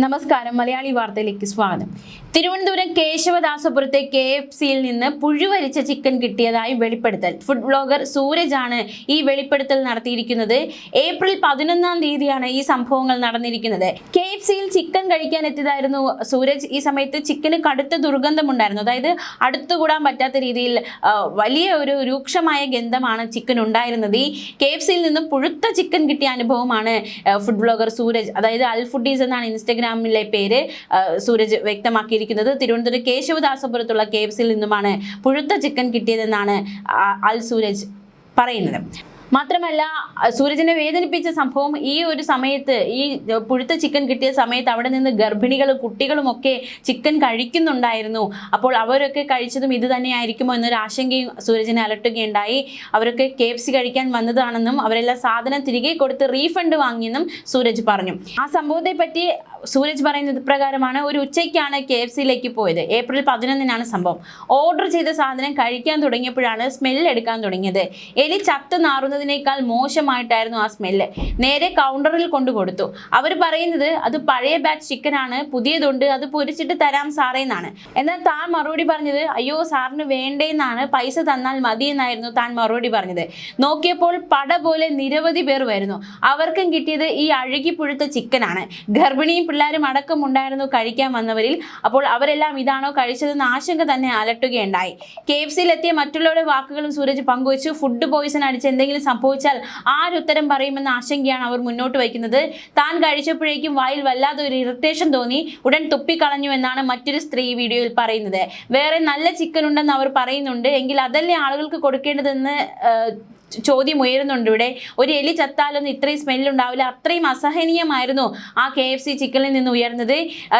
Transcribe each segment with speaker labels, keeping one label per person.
Speaker 1: നമസ്കാരം, മലയാളി വാർത്തയിലേക്ക് സ്വാഗതം. തിരുവനന്തപുരം കേശവദാസപുരത്തെ KFCയിൽ നിന്ന് പുഴുവരിച്ച ചിക്കൻ കിട്ടിയതായി വെളിപ്പെടുത്തൽ. ഫുഡ് ബ്ലോഗർ സൂരജ് ആണ് ഈ വെളിപ്പെടുത്തൽ നടത്തിയിരിക്കുന്നത്. ഏപ്രിൽ 11-ാം തീയതിയാണ് ഈ സംഭവങ്ങൾ നടന്നിരിക്കുന്നത്. KFCയിൽ ചിക്കൻ കഴിക്കാൻ എത്തിയതായിരുന്നു സൂരജ്. ഈ സമയത്ത് ചിക്കന് കടുത്ത ദുർഗന്ധമുണ്ടായിരുന്നു. അതായത് അടുത്തുകൂടാൻ പറ്റാത്ത രീതിയിൽ വലിയ ഒരു രൂക്ഷമായ ഗന്ധമാണ് ചിക്കൻ ഉണ്ടായിരുന്നത്. ഈ KFCയിൽ നിന്ന് പുഴുത്ത ചിക്കൻ കിട്ടിയ അനുഭവമാണ് ഫുഡ് ബ്ലോഗർ സൂരജ്, അതായത് അൽ ഫുഡീസ് എന്നാണ് ഇൻസ്റ്റഗ്രാമിലെ പേര്, സൂരജ് വ്യക്തമാക്കിയിരിക്കുന്നത്. തിരുവനന്തപുരം കേശവദാസപുരത്തുള്ള KFCയിൽ നിന്നുമാണ് പുഴുത്ത ചിക്കൻ കിട്ടിയതെന്നാണ് അൽ സൂരജ് പറയുന്നത്. മാത്രമല്ല, സൂരജിനെ വേദനിപ്പിച്ച സംഭവം, ഈ ഒരു സമയത്ത് ഈ പുഴുത്ത ചിക്കൻ കിട്ടിയ സമയത്ത് അവിടെ നിന്ന് ഗർഭിണികളും കുട്ടികളും ഒക്കെ ചിക്കൻ കഴിക്കുന്നുണ്ടായിരുന്നു. അപ്പോൾ അവരൊക്കെ കഴിച്ചതും ഇത് തന്നെയായിരിക്കുമോ എന്നൊരു ആശങ്കയും സൂരജിനെ അലട്ടുകയുണ്ടായി. അവരൊക്കെ KFC കഴിക്കാൻ വന്നതാണെന്നും അവരെല്ലാം സാധനം തിരികെ കൊടുത്ത് റീഫണ്ട് വാങ്ങിയെന്നും സൂരജ് പറഞ്ഞു. ആ സംഭവത്തെ പറ്റി സൂരജ് പറയുന്നത് പ്രകാരമാണ്: ഒരു ഉച്ചയ്ക്കാണ് KFCയിലേക്ക് പോയത്. ഏപ്രിൽ 11-നാണ് സംഭവം. ഓർഡർ ചെയ്ത സാധനം കഴിക്കാൻ തുടങ്ങിയപ്പോഴാണ് സ്മെല്ല് എടുക്കാൻ തുടങ്ങിയത്. എലി ചത്ത് നാറുന്നതിനേക്കാൾ മോശമായിട്ടായിരുന്നു ആ സ്മെല്ല്. നേരെ കൗണ്ടറിൽ കൊണ്ടു കൊടുത്തു. അവർ പറയുന്നത് അത് പഴയ ബാച്ച് ചിക്കനാണ്, പുതിയതുണ്ട്, അത് പൊരിച്ചിട്ട് തരാം സാറേ എന്നാണ്. എന്നാൽ താൻ മറുപടി പറഞ്ഞത് അയ്യോ സാറിന് വേണ്ടേന്നാണ്, പൈസ തന്നാൽ മതി എന്നായിരുന്നു താൻ മറുപടി പറഞ്ഞത്. നോക്കിയപ്പോൾ പട പോലെ നിരവധി പേർ വരുന്നു. അവർക്കും കിട്ടിയത് ഈ അഴുകി പുഴുത്ത ചിക്കനാണ്. ഗർഭിണിയും പിള്ളേരും അടക്കം ഉണ്ടായിരുന്നു കഴിക്കാൻ വന്നവരിൽ. അപ്പോൾ അവരെല്ലാം ഇതാണോ കഴിച്ചതെന്ന് ആശങ്ക തന്നെ അലട്ടുകയുണ്ടായി. KFCയിൽ എത്തിയ മറ്റുള്ളവരുടെ വാക്കുകളും സൂരജ് പങ്കുവച്ചു. ഫുഡ് പോയിസൺ അടിച്ച് എന്തെങ്കിലും സംഭവിച്ചാൽ ആരുത്തരം പറയുമെന്ന ആശങ്കയാണ് അവർ മുന്നോട്ട് വയ്ക്കുന്നത്. താൻ കഴിച്ചപ്പോഴേക്കും വായിൽ വല്ലാതെ ഒരു ഇറിറ്റേഷൻ തോന്നി, ഉടൻ തുപ്പിക്കളഞ്ഞു എന്നാണ് മറ്റൊരു സ്ത്രീ വീഡിയോയിൽ പറയുന്നത്. വേറെ നല്ല ചിക്കൻ ഉണ്ടെന്ന് അവർ പറയുന്നുണ്ട്, എങ്കിൽ അതല്ലേ ആളുകൾക്ക് കൊടുക്കേണ്ടതെന്ന് ചോദ്യം ഉയരുന്നുണ്ട്. ഇവിടെ ഒരു എലി ചത്താലൊന്നും ഇത്രയും സ്മെല്ലുണ്ടാവില്ല. അത്രയും അസഹനീയമായിരുന്നു ആ KFC ചിക്കനിൽ നിന്ന് ഉയർന്നത്.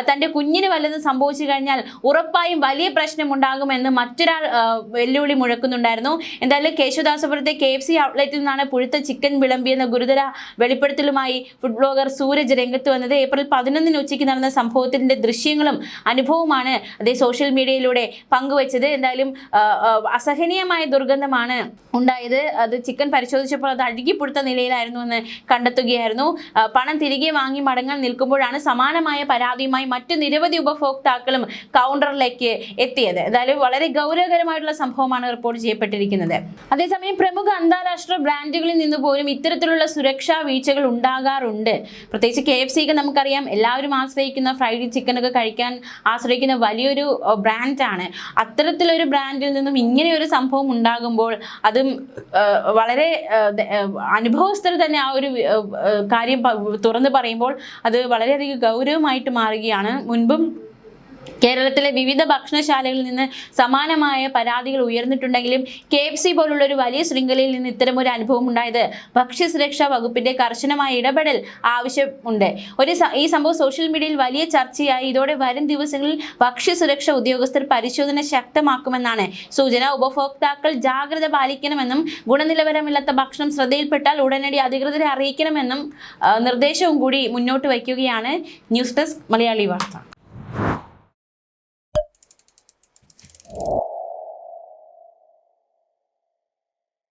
Speaker 1: തൻ്റെ കുഞ്ഞിന് വല്ലതും സംഭവിച്ചു കഴിഞ്ഞാൽ ഉറപ്പായും വലിയ പ്രശ്നമുണ്ടാകുമെന്ന് മറ്റൊരാൾ വെല്ലുവിളി മുഴക്കുന്നുണ്ടായിരുന്നു. എന്തായാലും കേശവദാസപുരത്തെ KFC ഔട്ട്ലെറ്റിൽ നിന്നാണ് പുഴുത്ത ചിക്കൻ വിളമ്പിയെന്ന ഗുരുതര വെളിപ്പെടുത്തലുമായി ഫുഡ് ബ്ലോഗർ സൂരജ് രംഗത്ത് വന്നത്. ഏപ്രിൽ 11-ന് ഉച്ചയ്ക്ക് നടന്ന സംഭവത്തിൻ്റെ ദൃശ്യങ്ങളും അനുഭവമാണ് അതേ സോഷ്യൽ മീഡിയയിലൂടെ പങ്കുവച്ചത്. എന്തായാലും അസഹനീയമായ ദുർഗന്ധമാണ് ഉണ്ടായത്. അത് ചിക്കൻ പരിശോധിച്ചപ്പോൾ അത് അഴുകിപ്പുഴുത്ത നിലയിലായിരുന്നു എന്ന് കണ്ടെത്തുകയായിരുന്നു. പണം തിരികെ വാങ്ങി മടങ്ങാൻ നിൽക്കുമ്പോഴാണ് സമാനമായ പരാതിയുമായി മറ്റു നിരവധി ഉപഭോക്താക്കളും കൗണ്ടറിലേക്ക് എത്തിയത്. എന്തായാലും വളരെ ഗൗരവകരമായിട്ടുള്ള സംഭവമാണ് റിപ്പോർട്ട് ചെയ്യപ്പെട്ടിരിക്കുന്നത്. അതേസമയം പ്രമുഖ അന്താരാഷ്ട്ര ബ്രാൻഡുകളിൽ നിന്ന് പോലും ഇത്തരത്തിലുള്ള സുരക്ഷാ വീഴ്ചകൾ ഉണ്ടാകാറുണ്ട്. പ്രത്യേകിച്ച് KFCക്ക് നമുക്കറിയാം, എല്ലാവരും ആശ്രയിക്കുന്ന ഫ്രൈഡ് ചിക്കനൊക്കെ കഴിക്കാൻ ആശ്രയിക്കുന്ന വലിയൊരു ബ്രാൻഡാണ്. അത്തരത്തിലൊരു ബ്രാൻഡിൽ നിന്നും ഇങ്ങനെ ഒരു സംഭവം ഉണ്ടാകുമ്പോൾ അതും വളരെ അനുഭവസ്ഥർ തന്നെ ആ ഒരു കാര്യം തുറന്നു പറയുമ്പോൾ അത് വളരെയധികം ഗൗരവമായിട്ട് മാറുകയാണ്. മുൻപും കേരളത്തിലെ വിവിധ ഭക്ഷണശാലകളിൽ നിന്ന് സമാനമായ പരാതികൾ ഉയർന്നിട്ടുണ്ടെങ്കിലും KFC പോലുള്ള ഒരു വലിയ ശൃംഖലയിൽ നിന്ന് ഇത്തരമൊരു അനുഭവം ഉണ്ടായത് ഭക്ഷ്യസുരക്ഷാ വകുപ്പിന്റെ കർശനമായ ഇടപെടൽ ആവശ്യമുണ്ട്. ഈ സംഭവം സോഷ്യൽ മീഡിയയിൽ വലിയ ചർച്ചയായി. ഇതോടെ വരും ദിവസങ്ങളിൽ ഭക്ഷ്യസുരക്ഷാ ഉദ്യോഗസ്ഥർ പരിശോധന ശക്തമാക്കുമെന്നാണ് സൂചന. ഉപഭോക്താക്കൾ ജാഗ്രത പാലിക്കണമെന്നും ഗുണനിലവാരമില്ലാത്ത ഭക്ഷണം ശ്രദ്ധയിൽപ്പെട്ടാൽ ഉടനടി അധികൃതരെ അറിയിക്കണമെന്നും നിർദ്ദേശവും കൂടി മുന്നോട്ട് വയ്ക്കുകയാണ്. ന്യൂസ് ഡെസ്ക്, മലയാളി വാർത്ത.